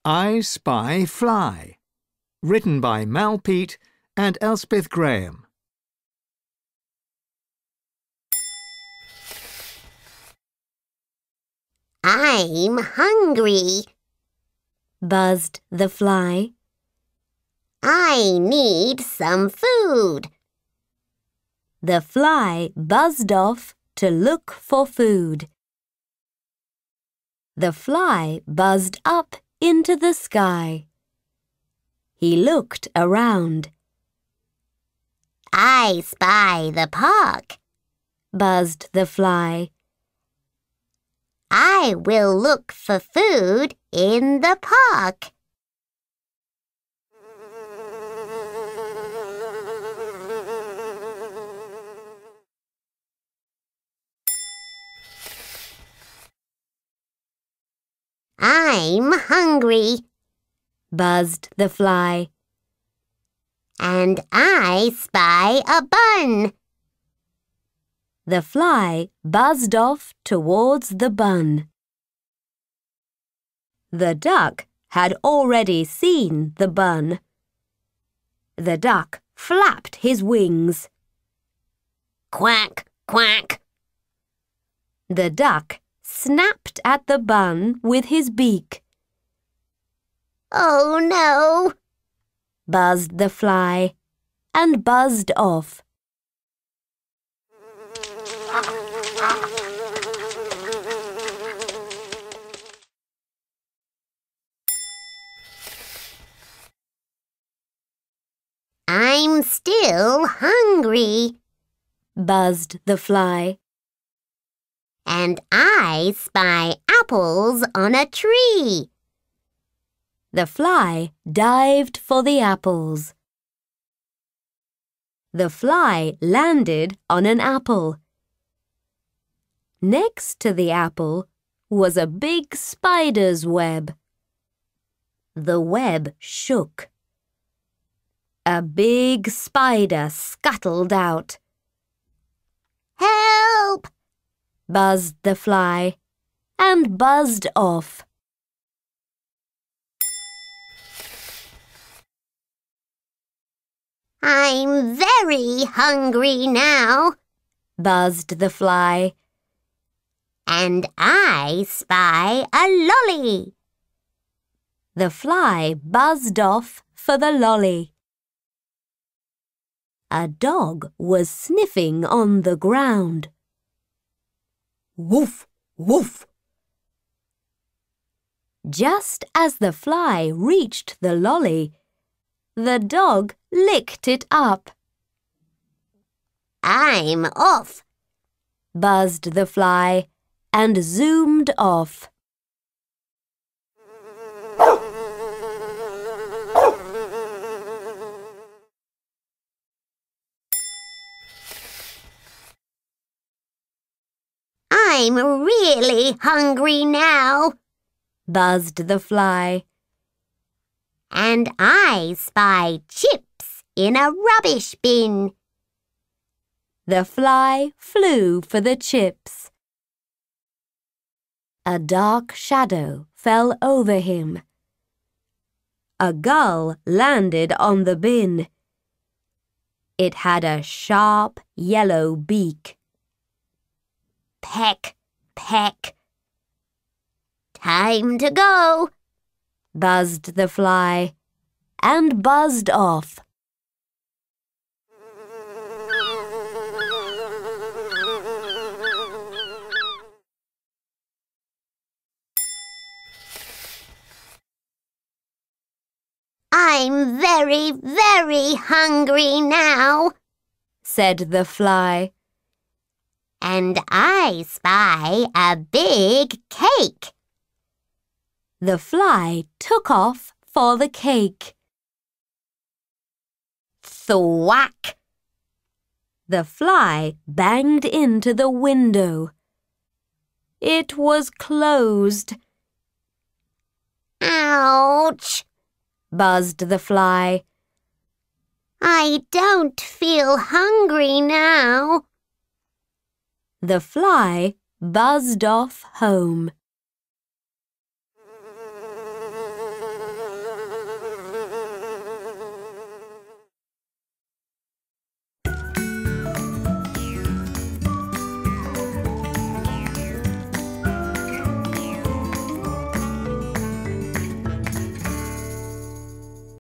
I Spy Fly. Written by Mal Peet and Elspeth Graham. I'm hungry, buzzed the fly. I need some food. The fly buzzed off to look for food. The fly buzzed up into the sky. He looked around. I spy the park, buzzed the fly. I will look for food in the park. I'm hungry, buzzed the fly. And I spy a bun. The fly buzzed off towards the bun. The duck had already seen the bun. The duck flapped his wings. Quack, quack. The duck snapped at the bun with his beak. Oh no, buzzed the fly and buzzed off. I'm still hungry, buzzed the fly. And I spy apples on a tree. The fly dived for the apples. The fly landed on an apple. Next to the apple was a big spider's web. The web shook. A big spider scuttled out. Help! Buzzed the fly and buzzed off. I'm very hungry now, buzzed the fly. And I spy a lolly. The fly buzzed off for the lolly. A dog was sniffing on the ground. Woof, woof. Just as the fly reached the lolly, the dog licked it up. I'm off, buzzed the fly and zoomed off. I'm really hungry now, buzzed the fly. And I spy chips in a rubbish bin. The fly flew for the chips. A dark shadow fell over him. A gull landed on the bin. It had a sharp yellow beak. Peck, peck. Time to go, buzzed the fly and buzzed off. I'm very, very hungry now, said the fly. And I spy a big cake. The fly took off for the cake. Thwack! The fly banged into the window. It was closed. Ouch! Buzzed the fly. I don't feel hungry now. The fly buzzed off home.